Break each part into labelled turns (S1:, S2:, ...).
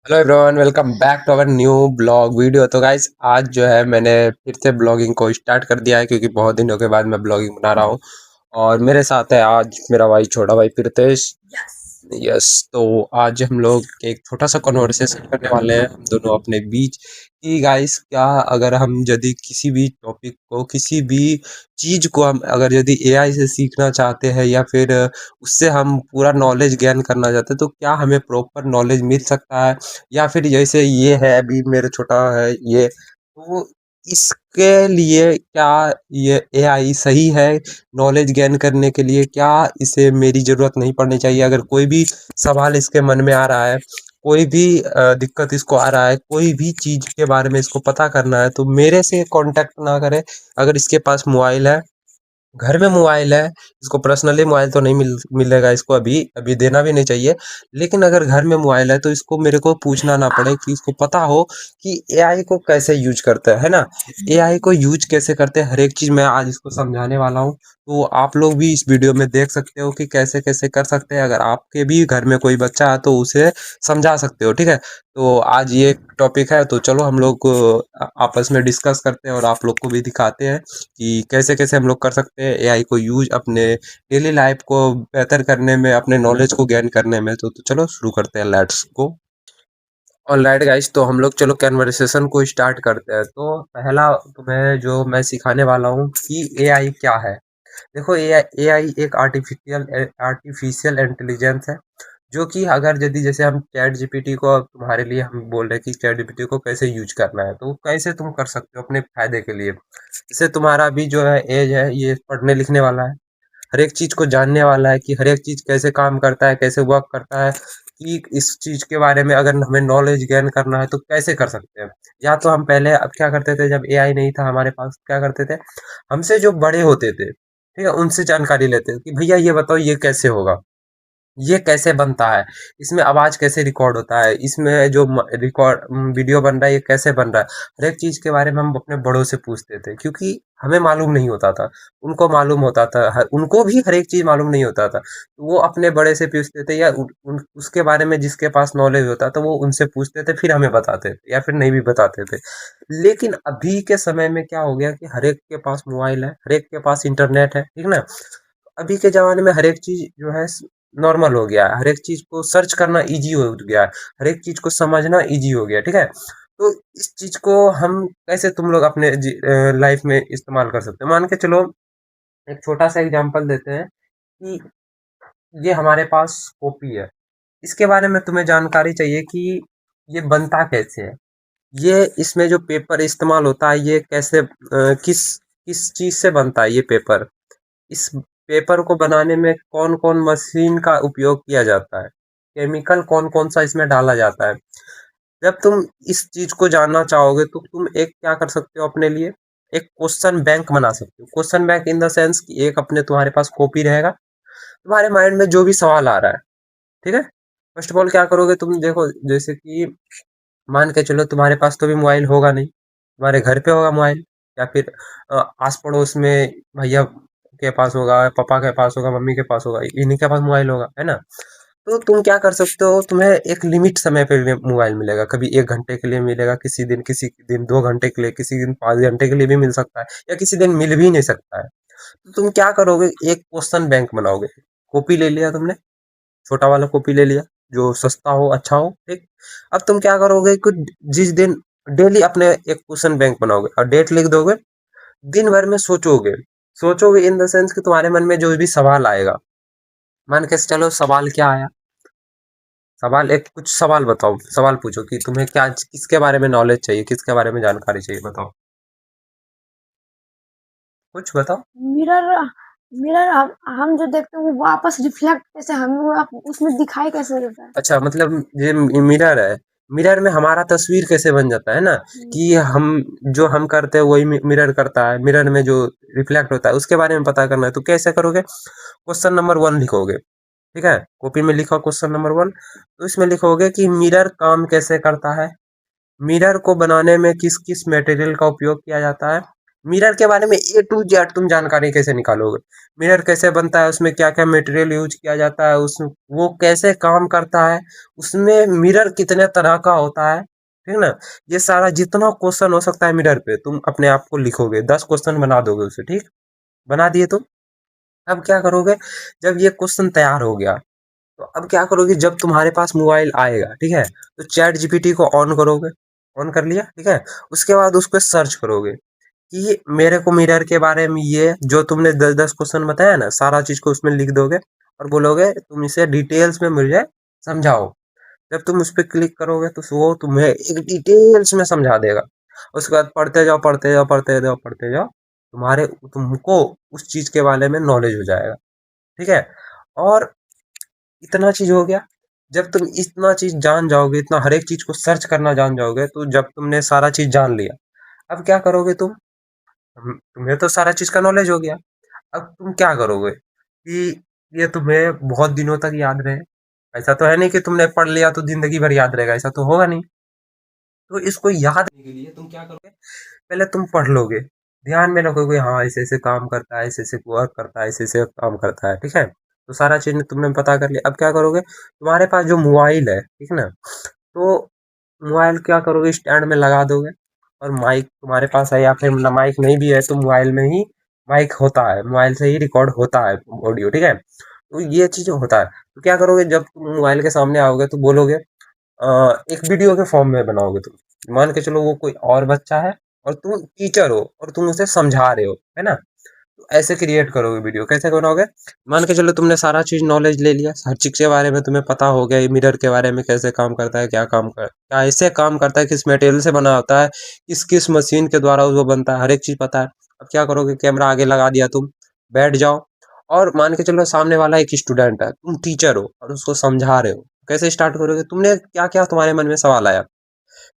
S1: Hello everyone, welcome back to our new blog video. तो guys आज जो है मैंने फिर से ब्लॉगिंग को स्टार्ट कर दिया है क्योंकि बहुत दिनों के बाद मैं ब्लॉगिंग बना रहा हूँ। और मेरे साथ है आज मेरा भाई, छोटा भाई प्रीतेश। यस। तो आज हम लोग एक छोटा सा कन्वर्सेशन करने वाले हैं हम दोनों अपने बीच कि गाइस, क्या अगर हम यदि किसी भी टॉपिक को, किसी भी चीज को हम अगर यदि एआई से सीखना चाहते हैं या फिर उससे हम पूरा नॉलेज गेन करना चाहते हैं, तो क्या हमें प्रॉपर नॉलेज मिल सकता है? या फिर जैसे ये है, अभी मेरे छोटा है ये, तो इसके लिए क्या ये एआई सही है नॉलेज गेन करने के लिए? क्या इसे मेरी ज़रूरत नहीं पड़नी चाहिए? अगर कोई भी सवाल इसके मन में आ रहा है, कोई भी दिक्कत इसको आ रहा है, कोई भी चीज़ के बारे में इसको पता करना है, तो मेरे से कॉन्टैक्ट ना करे। अगर इसके पास मोबाइल है, घर में मोबाइल है, इसको पर्सनली मोबाइल तो नहीं मिलेगा इसको, अभी अभी देना भी नहीं चाहिए। लेकिन अगर घर में मोबाइल है तो इसको मेरे को पूछना ना पड़े, कि इसको पता हो कि एआई को कैसे यूज करते हैं, है ना? एआई को यूज कैसे करते हैं, हर एक चीज मैं आज इसको समझाने वाला हूँ। तो आप लोग भी इस वीडियो में देख सकते हो कि कैसे कैसे कर सकते हैं। अगर आपके भी घर में कोई बच्चा है तो उसे समझा सकते हो, ठीक है? तो आज ये टॉपिक है, तो चलो हम लोग आपस में डिस्कस करते हैं और आप लोग को भी दिखाते हैं कि कैसे कैसे हम लोग कर सकते हैं एआई को यूज अपने डेली लाइफ को बेहतर करने में, अपने नॉलेज को गेन करने में। तो चलो शुरू करते हैं, लेट्स गो। ऑलराइट गाइस, तो हम लोग चलो कन्वर्सेशन को स्टार्ट करते हैं। तो पहला तुम्हें जो मैं सिखाने वाला हूँ कि एआई क्या है। देखो, एआई एआई एक आर्टिफिशियल आर्टिफिशियल इंटेलिजेंस है, जो कि अगर यदि जैसे हम चैट जीपीटी को, तुम्हारे लिए हम बोल रहे हैं कि चैट जीपीटी को कैसे यूज करना है, तो कैसे तुम कर सकते हो अपने फायदे के लिए। जैसे तुम्हारा भी जो है एज है, ये पढ़ने लिखने वाला है, हर एक चीज को जानने वाला है कि हर एक चीज कैसे काम करता है, कैसे वर्क करता है, कि इस चीज के बारे में अगर हमें नॉलेज गेन करना है तो कैसे कर सकते हैं। या तो हम पहले, अब क्या करते थे जब एआई नहीं था हमारे पास, क्या करते थे, हमसे जो बड़े होते थे, ठीक है, उनसे जानकारी लेते थे कि भैया ये बताओ ये कैसे होगा, ये कैसे बनता है, इसमें आवाज कैसे रिकॉर्ड होता है, इसमें जो रिकॉर्ड वीडियो बन रहा है ये कैसे बन रहा है। हर एक चीज के बारे में हम अपने बड़ों से पूछते थे, क्योंकि हमें मालूम नहीं होता था, उनको मालूम होता था, उनको भी हर एक चीज मालूम नहीं होता था। तो वो अपने बड़े से पूछते थे, या उसके बारे में जिसके पास नॉलेज होता था वो उनसे पूछते थे, फिर हमें बताते थे या फिर नहीं भी बताते थे। लेकिन अभी के समय में क्या हो गया कि हर एक के पास मोबाइल है, हर एक के पास इंटरनेट है, ठीक ना? अभी के ज़माने में हर एक चीज़ जो है नॉर्मल हो गया है, हर एक चीज़ को सर्च करना ईज़ी हो गया है, हर एक चीज़ को समझना ईज़ी हो गया है, ठीक है? तो इस चीज़ को हम कैसे, तुम लोग अपने लाइफ में इस्तेमाल कर सकते हो? मान के चलो, एक छोटा-सा एग्ज़ाम्पल देते हैं कि ये हमारे पास कॉपी है, इसके बारे में तुम्हें जानकारी चाहिए कि ये बनता कैसे है? ये इसमें जो पेपर इस्तेमाल होता है, ये कैसे किस किस चीज़ से बनता है ये पेपर? इस पेपर को बनाने में कौन-कौन मशीन का उपयोग किया जाता है? केमिकल कौन-कौन सा इसमें डाला जाता है? जब तुम इस चीज़ को जानना चाहोगे तो तुम एक क्या कर सकते हो अपने लिए, एक क्वेश्चन बैंक बना सकते हो। Question bank in the sense कि एक अपने तुम्हारे पास कॉपी रहेगा, तुम्हारे माइंड में जो भी सवाल आ रहा है, ठीक है? फर्स्ट ऑफ ऑल क्या करोगे तुम, देखो जैसे कि मान के चलो तुम्हारे पास तो भी मोबाइल होगा नहीं, तुम्हारे घर पे होगा मोबाइल, या फिर आस पड़ोस में भैया के पास होगा, पापा के पास होगा, मम्मी के पास होगा, इन्हीं के पास मोबाइल होगा, है ना? तो तुम क्या कर सकते हो, तुम्हें एक लिमिट समय पे मोबाइल मिलेगा, कभी 1 घंटे के लिए मिलेगा, किसी दिन 2 घंटे के लिए, किसी दिन 5 घंटे के लिए भी मिल सकता है, या किसी दिन मिल भी नहीं सकता है। तो तुम क्या करोगे, एक क्वेश्चन बैंक बनाओगे। कॉपी ले लिया तुमने, छोटा वाला कॉपी ले लिया, जो सस्ता हो, अच्छा हो, ठीक। अब तुम क्या करोगे कि जिस दिन डेली अपने एक क्वेश्चन बैंक बनाओगे और डेट लिख दोगे, दिन भर में सोचोगे। सोचोगे इन द सेंस कि तुम्हारे मन में जो भी सवाल आएगा, मान के चलो सवाल क्या आया, सवाल एक कुछ सवाल बताओ, सवाल पूछो कि तुम्हें क्या, किसके बारे में नॉलेज चाहिए, किसके बारे में जानकारी चाहिए, बताओ, कुछ बताओ।
S2: मिरर मिरर हम जो देखते हैं वो वापस रिफ्लेक्ट कैसे हमें वो उसमें दिखाई कैसे देता है।
S1: अच्छा, मतलब ये मिरर है, मिरर में हमारा तस्वीर कैसे बन जाता है ना, कि हम जो हम करते हैं वही मिरर करता है, मिरर में जो रिफ्लेक्ट होता है उसके बारे में पता करना है। तो कैसे करोगे, क्वेश्चन नंबर 1 लिखोगे, ठीक है? कॉपी में लिखो क्वेश्चन नंबर 1, तो इसमें लिखोगे कि मिरर काम कैसे करता है, मिरर को बनाने में किस किस मटेरियल का उपयोग किया जाता है, मिरर के बारे में A to Z तुम जानकारी कैसे निकालोगे? मिरर कैसे बनता है, उसमें क्या-क्या मटेरियल यूज़ किया जाता है, उस वो कैसे काम करता है, उसमें मिरर कितने तरह का होता है, ठीक ना? ये सारा जितना क्वेश्चन हो सकता है मिरर पे तुम अपने आप को लिखोगे, 10 क्वेश्चन बना दोगे उसे, ठीक? बना दिए तुम, अब क्या करोगे, जब ये क्वेश्चन तैयार हो गया, तो अब क्या करोगे, जब तुम्हारे पास मोबाइल आएगा, ठीक है? तो चैट जीपीटी को ऑन करोगे, ऑन कर लिया, ठीक है? उसके बाद उसको सर्च करोगे कि मेरे को मिरर के बारे में ये जो तुमने 10-10 क्वेश्चन बताया ना, सारा चीज़ को उसमें लिख दोगे और बोलोगे तुम इसे डिटेल्स में मुझे समझाओ। जब तुम उस पे क्लिक करोगे तो वो तुम्हें एक डिटेल्स में समझा देगा। उसके बाद पढ़ते जाओ, पढ़ते जाओ, पढ़ते जाओ, पढ़ते जाओ, तुमको उस चीज़ के बारे में नॉलेज हो जाएगा, ठीक है? और इतना चीज़ हो गया, जब तुम इतना चीज़ जान जाओगे, इतना हर एक चीज़ को सर्च करना जान जाओगे, तो जब तुमने सारा चीज़ जान लिया, अब क्या करोगे तुम? तुम्हें तो सारा चीज़ का नॉलेज हो गया। अब तुम क्या करोगे कि ये तुम्हें बहुत दिनों तक याद रहे? ऐसा तो है नहीं कि तुमने पढ़ लिया तो ज़िंदगी भर याद रहेगा, ऐसा तो होगा नहीं। तो इसको याद करने के लिए तुम क्या करोगे? पहले तुम पढ़ लोगे, ध्यान में रखोगे, हाँ ऐसे-ऐसे काम करता है, ऐसे-ऐसे वर्क करता है, ऐसे-ऐसे काम करता है, ठीक है? तो सारा चीज़ तुमने पता कर लिया। अब क्या करोगे? तुम्हारे पास जो मोबाइल है, ठीक ना? तो मोबाइल क्या करोगे, स्टैंड में लगा दोगे और माइक तुम्हारे पास है या फिर माइक नहीं भी है तो मोबाइल में ही माइक होता है, मोबाइल से ही रिकॉर्ड होता है ऑडियो, ठीक है? तो ये चीज़ होता है। तो क्या करोगे, जब तुम मोबाइल के सामने आओगे तो बोलोगे, एक वीडियो के फॉर्म में बनाओगे तुम। मान के चलो वो कोई और बच्चा है और तुम टीचर हो और तुम उसे समझा रहे हो, है ना? तो ऐसे क्रिएट करोगे वीडियो, कैसे बनाओगे? मान के चलो तुमने सारा चीज़ नॉलेज ले लिया, हर चीज़ के बारे में तुम्हें पता हो गया, ये मिरर के बारे में कैसे काम करता है, क्या ऐसे काम करता है, किस मटेरियल से बना होता है, किस-किस मशीन के द्वारा वो बनता है, हर एक चीज़ पता है। अब क्या करोगे, कैमरा आगे लगा दिया तुम, बैठ जाओ और मान के चलो सामने वाला एक स्टूडेंट है, तुम टीचर हो और उसको समझा रहे हो। कैसे स्टार्ट करोगे? तुमने क्या-क्या तुम्हारे मन में सवाल आया?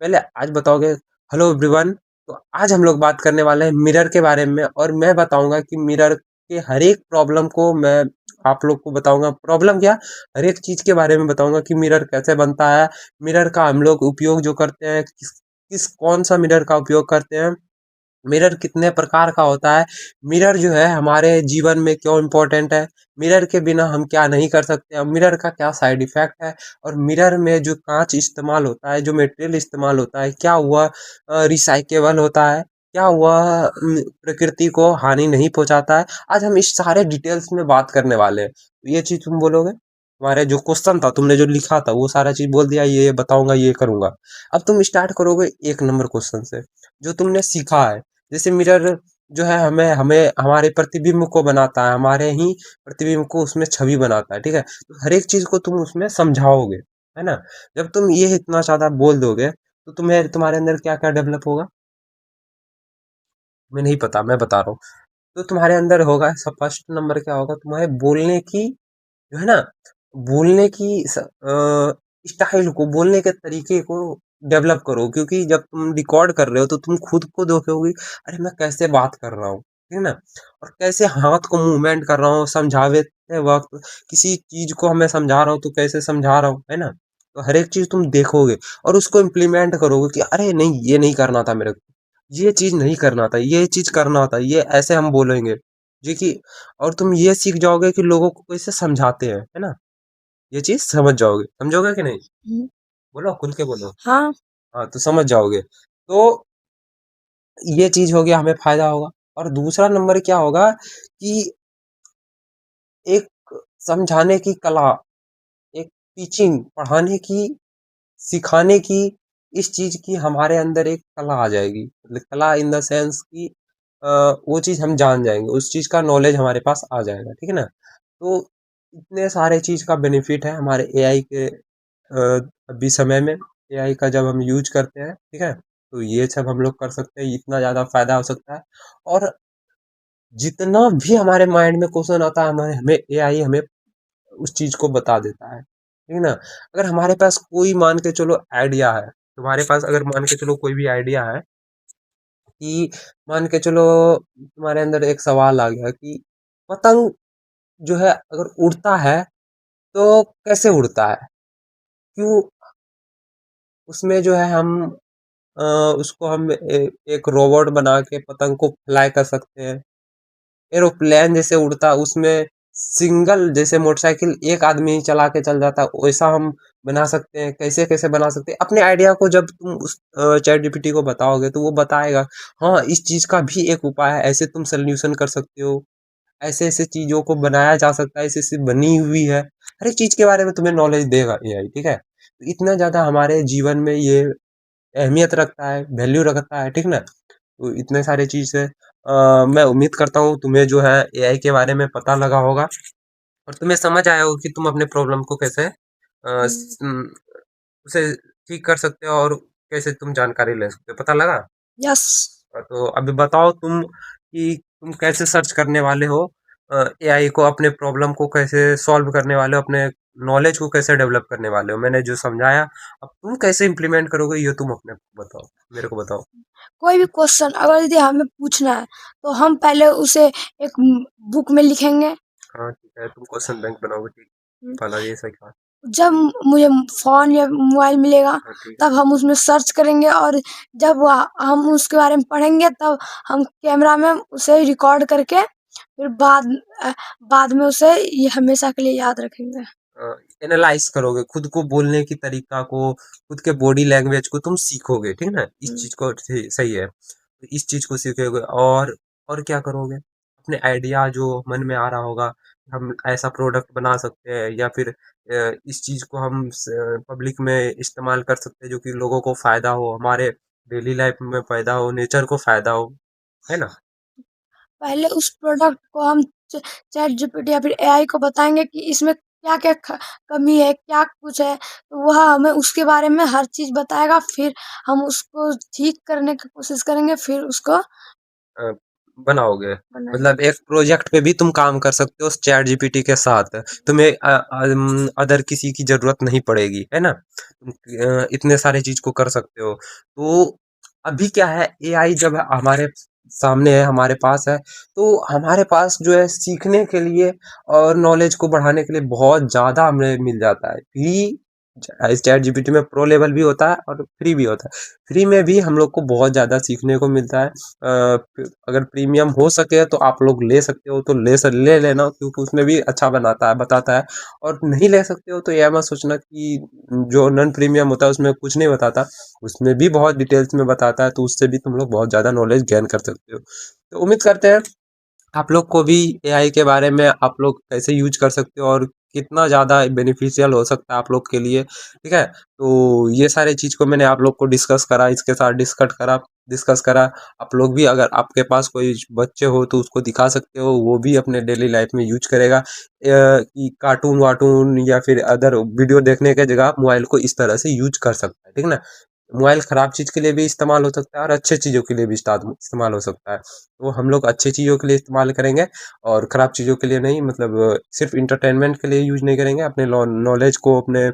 S1: पहले आज बताओगे, हेलो एवरीवन, तो आज हम लोग बात करने वाले हैं मिरर के बारे में और मैं बताऊंगा कि मिरर के हर एक प्रॉब्लम को मैं आप लोग को बताऊंगा। प्रॉब्लम क्या, हर एक चीज के बारे में बताऊंगा कि मिरर कैसे बनता है, मिरर का हम लोग उपयोग जो करते हैं, किस कौन सा मिरर का उपयोग करते हैं, मिरर कितने प्रकार का होता है, मिरर जो है हमारे जीवन में क्यों इम्पोर्टेंट है, मिरर के बिना हम क्या नहीं कर सकते, और मिरर का क्या साइड इफेक्ट है, और मिरर में जो कांच इस्तेमाल होता है, जो मटेरियल इस्तेमाल होता है, क्या वह रिसाइकेबल होता है, क्या वह प्रकृति को हानि नहीं पहुंचाता है। आज हम इस सारे डिटेल्स में बात करने वाले हैं, तो ये चीज तुम बोलोगे, तुम्हारे जो क्वेश्चन था तुमने जो लिखा था वो सारा चीज बोल दिया, ये बताऊंगा, ये करूंगा। अब तुम स्टार्ट करोगे 1 नंबर क्वेश्चन से, जो तुमने सीखा है। जैसे मिरर जो है हमें हमें हमारे प्रतिबिंब को बनाता है, हमारे ही प्रतिबिंब को उसमें छवि बनाता है, ठीक है? तो हर एक चीज को तुम उसमें समझाओगे, है ना? जब तुम ये इतना ज्यादा बोल दोगे तो तुम्हें तुम्हारे अंदर क्या क्या डेवलप होगा, तुम्हें नहीं पता, मैं बता रहा हूँ। तो तुम्हारे अंदर होगा, सब फर्स्ट नंबर क्या होगा, तुम्हारे बोलने की जो है ना, बोलने की स्टाइल को, बोलने के तरीके को डेवलप करो, क्योंकि जब तुम रिकॉर्ड कर रहे हो तो तुम खुद को देखोगे, अरे मैं कैसे बात कर रहा हूँ, ठीक है ना? और कैसे हाथ को मूवमेंट कर रहा हूँ समझावे वक्त, किसी चीज को मैं समझा रहा हूँ तो कैसे समझा रहा हूँ, है ना? तो हर एक चीज तुम देखोगे और उसको इम्प्लीमेंट करोगे कि अरे नहीं, ये नहीं करना था मेरे को, ये चीज नहीं करना था, ये चीज करना था, ये ऐसे हम बोलेंगे जी कि, और तुम ये सीख जाओगे कि लोगों को कैसे समझाते हैं, है ना? ये चीज़ समझ जाओगे, समझोगे कि नहीं?
S2: हम्म,
S1: बोलो, खुल के बोलो।
S2: हाँ।
S1: हाँ, तो समझ जाओगे। तो ये चीज़ हो गया, हमें फ़ायदा होगा। और दूसरा नंबर क्या होगा कि एक समझाने की कला, एक टीचिंग, पढ़ाने की, सिखाने की, इस चीज़ की हमारे अंदर एक कला आ जाएगी। मतलब कला इन द सेंस कि वो चीज़ हम जान जाएँगे, उस चीज़ का नॉलेज हमारे पास आ जाएगा, ठीक है ना? तो इतने सारे चीज़ का बेनिफिट है हमारे एआई के अभी समय में। एआई का जब हम यूज़ करते हैं, ठीक है? तो ये सब हम लोग कर सकते हैं, इतना ज़्यादा फ़ायदा हो सकता है। और जितना भी हमारे माइंड में क्वेश्चन आता है, हमें हमें एआई हमें उस चीज़ को बता देता है, ठीक है ना? अगर हमारे पास कोई मान के चलो आइडिया है, तुम्हारे पास अगर मान के चलो कोई भी आइडिया है कि मान के चलो तुम्हारे अंदर एक सवाल आ गया कि पतंग जो है अगर उड़ता है तो कैसे उड़ता है? क्यों उसमें जो है हम उसको हम एक रोबोट बना के पतंग को फ्लाई कर सकते हैं। एरोप्लेन जैसे उड़ता उसमें सिंगल जैसे मोटरसाइकिल एक आदमी ही चला के चल जाता वैसा हम बना सकते हैं। कैसे-कैसे बना सकते हैं? अपने आइडिया को जब तुम उस चैट जीपीटी को बताओगे तो वो बताएगा, हाँ, इस चीज़ का भी एक उपाय है, ऐसे तुम सॉल्यूशन कर सकते हो। ऐसे-ऐसे चीज़ों को बनाया जा सकता है, ऐसे-ऐसे बनी हुई है। हर एक चीज़ के बारे में तुम्हें नॉलेज देगा एआई, ठीक है? तो इतना ज़्यादा हमारे जीवन में ये अहमियत रखता है, वैल्यू रखता है, ठीक ना? तो इतने सारे चीज़ है। मैं उम्मीद करता हूँ तुम्हें जो है एआई के बारे में पता लगा होगा और तुम्हें समझ आया होगा कि तुम अपने प्रॉब्लम को कैसे उसे ठीक कर सकते हो और कैसे तुम जानकारी ले सकते हो, पता लगा?
S2: यस।
S1: तो अभी बताओ तुम कि तुम कैसे सर्च करने वाले हो एआई को, अपने प्रॉब्लम को कैसे सॉल्व करने वाले हो, अपने नॉलेज को कैसे डेवलप करने वाले हो? मैंने जो समझाया, अब तुम कैसे इम्प्लीमेंट करोगे ये तुम अपने बताओ, मेरे को बताओ।
S2: कोई भी क्वेश्चन अगर यदि हमें पूछना है तो हम पहले उसे एक बुक में लिखेंगे।
S1: हाँ, ठीक है, तुम क्वेश्चन बैंक बनाओगे, ठीक।
S2: हम्म,
S1: पहला ये सही कहा।
S2: जब मुझे फ़ोन या मोबाइल मिलेगा
S1: हाँ, ठीक।
S2: तब हम उसमें सर्च करेंगे और जब हम उसके बारे में पढ़ेंगे तब हम कैमरा में उसे रिकॉर्ड करके फिर बाद में उसे ये हमेशा के लिए याद रखेंगे।
S1: एनालाइज करोगे खुद को बोलने की तरीका को, खुद के बॉडी लैंग्वेज को तुम सीखोगे, ठीक ना? इस चीज को सही है, तो इस चीज को सीखोगे और क्या करोगे? अपने आइडिया जो मन में आ रहा होगा, हम ऐसा प्रोडक्ट बना सकते हैं या फिर इस चीज को हम पब्लिक में इस्तेमाल कर सकते हैं जो कि लोगों को फायदा हो, हमारे डेली लाइफ में फायदा हो, नेचर को फायदा हो, है ना?
S2: पहले उस प्रोडक्ट को हम चैट जीपीटी या फिर एआई को बताएंगे कि इसमें क्या क्या कमी है, क्या कुछ है, तो वह हमें उसके बारे में हर चीज़ बताएगा। फिर हम उसको ठीक करने की कोशिश करेंगे, फिर उसको
S1: अ, बनाओगे।
S2: बनाएंगे।
S1: मतलब एक प्रोजेक्ट पे भी तुम काम कर सकते हो चैट जीपीटी के साथ। तुम्हें अदर किसी की ज़रूरत नहीं पड़ेगी, है ना? तुम इतने सारे चीज़ को कर सकते हो। तो अभी क्या है एआई जब हमारे सामने है, हमारे पास है, तो हमारे पास जो है सीखने के लिए और नॉलेज को बढ़ाने के लिए बहुत ज़्यादा हमें मिल जाता है। फ्री इस चैट जीपीटी में प्रो लेवल भी होता है और फ्री भी होता है। फ्री में भी हम लोग को बहुत ज़्यादा सीखने को मिलता है। अगर प्रीमियम हो सके तो आप लोग ले सकते हो तो ले लेना क्योंकि उसमें भी अच्छा बनाता है बताता है। और नहीं ले सकते हो तो यह मत सोचना कि जो नॉन प्रीमियम होता है उसमें कुछ नहीं बताता, उसमें भी बहुत डिटेल्स में बताता है, तो उससे भी तुम लोग बहुत ज़्यादा नॉलेज गेन कर सकते हो। तो उम्मीद करते हैं आप लोग को भी एआई के बारे में आप लोग कैसे यूज कर सकते हो और कितना ज़्यादा बेनिफिशियल हो सकता है आप लोग के लिए, ठीक है? तो ये सारे चीज़ को मैंने आप लोग को डिस्कस करा, इसके साथ डिस्कस करा। आप लोग भी अगर आपके पास कोई बच्चे हो तो उसको दिखा सकते हो, वो भी अपने डेली लाइफ में यूज करेगा। कि कार्टून-वार्टून या फिर अदर वीडियो देखने के जगह मोबाइल को इस तरह से यूज कर सकता है, ठीक ना? मोबाइल खराब चीज़ के लिए भी इस्तेमाल हो सकता है और अच्छे चीज़ों के लिए भी इस्तेमाल हो सकता है। तो हम लोग अच्छी चीज़ों के लिए इस्तेमाल करेंगे और खराब चीज़ों के लिए नहीं, मतलब सिर्फ़ एंटरटेनमेंट के लिए यूज़ नहीं करेंगे, अपने नॉलेज को अपने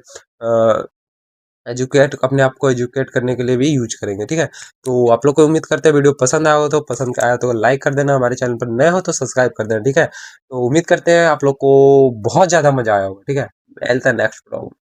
S1: एजुकेट अपने आप को एजुकेट करने के लिए भी यूज़ करेंगे, ठीक है? तो आप लोग को उम्मीद करते हैं वीडियो पसंद आया हो तो लाइक कर देना, हमारे चैनल पर नए हो तो सब्सक्राइब कर देना, ठीक है? तो उम्मीद करते हैं आप लोग को बहुत ज़्यादा मज़ा आया होगा, ठीक है? मिलते हैं नेक्स्ट ब्लॉग में।